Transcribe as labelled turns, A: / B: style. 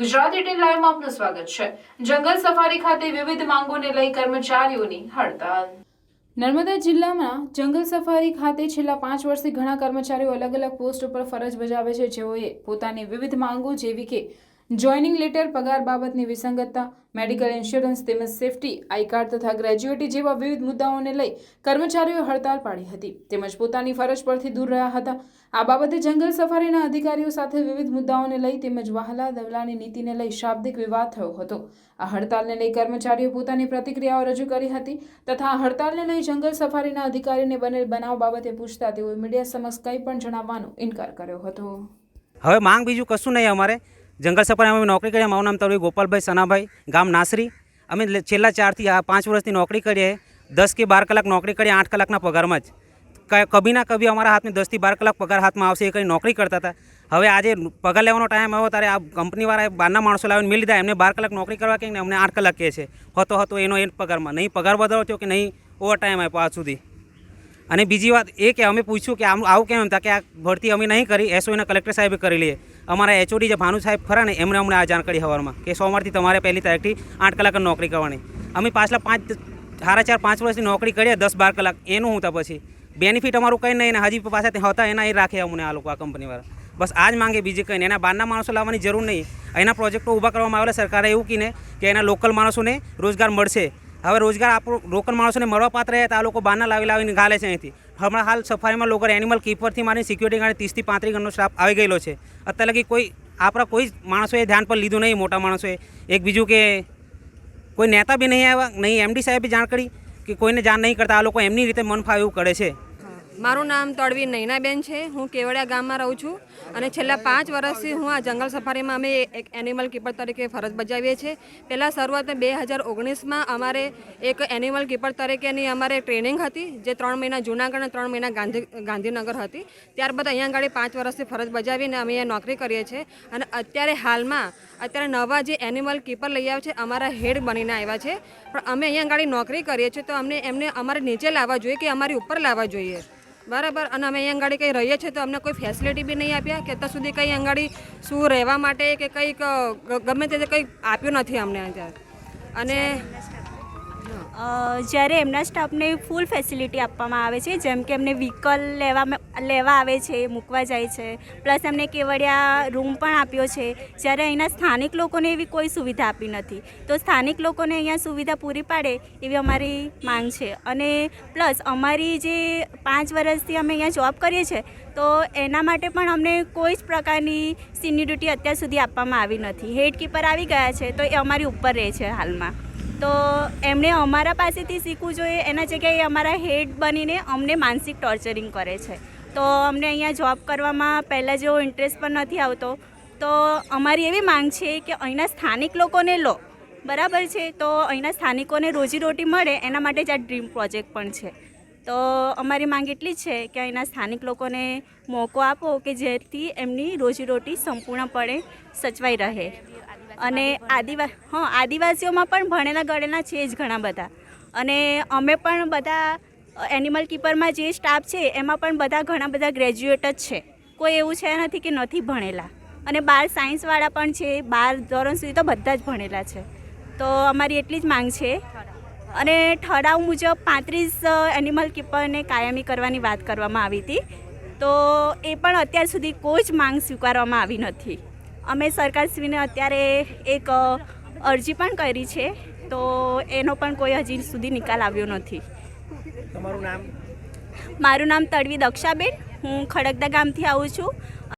A: ગુજરાત 18 લાઈવમાં આપનું સ્વાગત છે। જંગલ સફારી ખાતે વિવિધ માંગોને લઈ કર્મચારીઓની હડતાલ। નર્મદા જિલ્લામાં જંગલ સફારી ખાતે છેલ્લા 5 વર્ષથી ઘણા કર્મચારીઓ અલગ અલગ પોસ્ટ ઉપર ફરજ બજાવે છે, જેઓએ પોતાની વિવિધ માંગો જેવી કે જોઈનિંગ લેટર, પગાર બાબતની વિસંગતતા, મેડિકલ ઇન્સ્યોરન્સ તેમજ સેફટી, આઈ કાર્ડ તથા ગ્રેજ્યુએટી જેવા વિવિધ મુદ્દાઓને લઈ કર્મચારીઓએ હડતાલ પાડી હતી તેમજ પોતાની ફરજ પરથી દૂર રહ્યા હતા। આ બાબતે જંગલ સફારીના અધિકારીઓ સાથે વિવિધ મુદ્દાઓને લઈ તેમજ વહાલા દવલાની નીતિને લઈ શાબ્દિક વિવાદ થયો હતો। આ હડતાલને લઈ કર્મચારીઓ પોતાની પ્રતિક્રિયાઓ રજૂ કરી હતી તથા આ હડતાલને લઈ જંગલ સફારીના અધિકારીને બનેલ બનાવ બાબતે પૂછતા તેઓએ મીડિયા સમક્ષ કંઈ પણ જણાવવાનો ઇનકાર કર્યો હતો।
B: હવે માંગ બીજું કશું નહીં। અમારે જંગલ સફારીમાં અમે નોકરી કરીએ। મારું નામ તળવી ગોપાલભાઈ સનાભાઈ, ગામ નાસરી। અમે છેલ્લા 4 થી 5 વર્ષથી નોકરી કરીએ। 10 કે 12 કલાક નોકરી કરીએ, 8 કલાકના પગારમાં જ। કભી ના કભી અમારા હાથમાં 10 થી 12 કલાક પગાર હાથમાં આવશે, એ કંઈ નોકરી કરતા હતા। હવે આજે પગાર લેવાનો ટાઈમ આવ્યો ત્યારે આ કંપનીવાળાએ બહારના માણસો લાવીને મેળ લીધા। એમને 12 કલાક નોકરી કરવા કે અમને 8 કલાક કહે છે। હતો એનો એ પગારમાં નહીં પગાર વધારો થયો કે નહીં ઓવર ટાઈમ આપ્યો આજ સુધી। અને બીજી વાત એ કે અમે પૂછ્યું કે આવું કેમ હતા કે આ ભરતી અમે નહીં કરી, એસઓના કલેક્ટર સાહેબે કરી લઈએ। અમારા એચઓડી જે ભાનુ સાહેબ ખરા ને એમણે અમને આ જાણ કરી સવારમાં કે સોમવારથી તમારે 1લી તારીખથી 8 કલાક નોકરી કરવાની। અમે પાછલા 5 વર્ષથી નોકરી કરીએ 10-12 કલાક, એનું હું તો પછી બેનિફિટ અમારું કંઈ નહીં ને હજી પાછા હતા એના એ રાખે અમને આ લોકો, આ કંપનીવાળા। બસ આ જ માંગે, બીજી કંઈ નહીં। એના બહારના માણસો લાવવાની જરૂર નહીં। એના પ્રોજેક્ટો ઊભા કરવામાં આવેલા સરકારે એવું કીને કે એના લોકલ માણસોને રોજગાર મળશે। હવે રોજગાર આપણું લોકલ માણસોને મળવા પાત્ર રહે તો આ લોકો બહારના લાવીને ઘાલે છે અહીંથી। હમણાં હાલ સફારીમાં લોકો એનિમલ કીપરથી મારીને સિક્યુરિટી ગાર્ડ 30 થી 35 ગણનો સ્ટાફ આવી ગયેલો છે। અત્યારે લગી કોઈ માણસોએ ધ્યાન પર લીધું નહીં, મોટા માણસોએ। એક બીજું કે કોઈ નેતા બી નહીં આવ્યા, નહીં એમડી સાહેબે જાણ કરી કે કોઈને જાણ નહીં કરતા। આ લોકો એમની રીતે મન ફાવે એવું કરે છે।
C: મારું નામ તળવી નૈનાબેન છે। હું કેવડિયા ગામમાં રહું છું અને છેલ્લા 5 વર્ષથી હું આ જંગલ સફારીમાં અમે એક એનિમલ કીપર તરીકે ફરજ બજાવીએ છીએ। પહેલાં શરૂઆતમાં 2019માં અમારે એક એનિમલ કીપર તરીકેની અમારે ટ્રેનિંગ હતી, જે 3 મહિના જૂનાગઢ અને 3 મહિના ગાંધીનગર હતી। ત્યારબાદ અહીંયા આગળ 5 વર્ષથી ફરજ બજાવીને અમે અહીંયા નોકરી કરીએ છીએ। અને અત્યારે નવા જે એનિમલ કીપર લઈ આવ્યા છે, અમારા હેડ બનીને આવ્યા છે, પણ અમે અહીંયા આગળ નોકરી કરીએ છીએ તો એમને અમારે નીચે લાવવા જોઈએ કે અમારી ઉપર લાવવા જોઈએ, બરાબર। અને અમે અહીંયા આગળ કંઈ રહીએ છીએ તો અમને કોઈ ફેસિલિટી બી નહીં આપ્યા કે અત્યાર સુધી કંઈ આગળ શું રહેવા માટે કે કંઈક ગમે તે કંઈ આપ્યું નથી અમને અત્યારે। અને
D: જ્યારે એમના સ્ટાફને ફૂલ ફેસિલિટી આપવામાં આવે છે, જેમ કે એમને વ્હીકલ લેવા આવે છે, મૂકવા જાય છે, પ્લસ એમને કેવડિયા રૂમ પણ આપ્યો છે, જ્યારે અહીંના સ્થાનિક લોકોને એવી કોઈ સુવિધા આપી નથી। તો સ્થાનિક લોકોને અહીંયા સુવિધા પૂરી પાડે એવી અમારી માંગ છે। અને પ્લસ અમારી જે 5 વર્ષથી અમે અહીંયા જોબ કરીએ છીએ તો એના માટે પણ અમને કોઈ જ પ્રકારની સિનિયરિટી અત્યાર સુધી આપવામાં આવી નથી। હેડ કીપર આવી ગયા છે તો એ અમારી ઉપર રહે છે હાલમાં। તો એમણે અમારા પાસેથી શીખવું જોઈએ, એના જગ્યાએ અમારા હેડ બનીને અમને માનસિક ટોર્ચરિંગ કરે છે। તો અમને અહીંયા જોબ કરવામાં પહેલાં જેવો ઇન્ટરેસ્ટ પણ નથી આવતો। તો અમારી એવી માંગ છે કે અહીંના સ્થાનિક લોકોને લો, બરાબર છે, તો અહીંના સ્થાનિકોને રોજીરોટી મળે એના માટે જ આ ડ્રીમ પ્રોજેક્ટ પણ છે। તો અમારી માંગ એટલી જ છે કે અહીંના સ્થાનિક લોકોને મોકો આપો કે જેથી એમની રોજીરોટી સંપૂર્ણપણે સચવાઈ રહે। અને આદિવાસીઓમાં પણ ભણેલા ગણેલા છે જ ઘણા બધા। અને અમે પણ બધા એનિમલ કીપરમાં જે સ્ટાફ છે એમાં પણ ઘણા બધા ગ્રેજ્યુએટ જ છે, કોઈ એવું છે નથી કે નથી ભણેલા। અને 12 સાયન્સવાળા પણ છે, 12 ધોરણ સુધી તો બધા જ ભણેલા છે। તો અમારી એટલી જ માંગ છે। અને ઠરાવ મુજબ 35 એનિમલ કીપરને કાયમી કરવાની વાત કરવામાં આવી હતી, તો એ પણ અત્યાર સુધી કોઈ જ માંગ સ્વીકારવામાં આવી નથી। અમે સરકારશ્રીને અત્યારે એક અરજી પણ કરી છે, તો એનો પણ કોઈ હજી સુધી નિકાલ આવ્યો નથી।
B: તમારું નામ?
D: મારું નામ તળવી દક્ષાબેન, હું ખડકદા ગામથી આવું છું।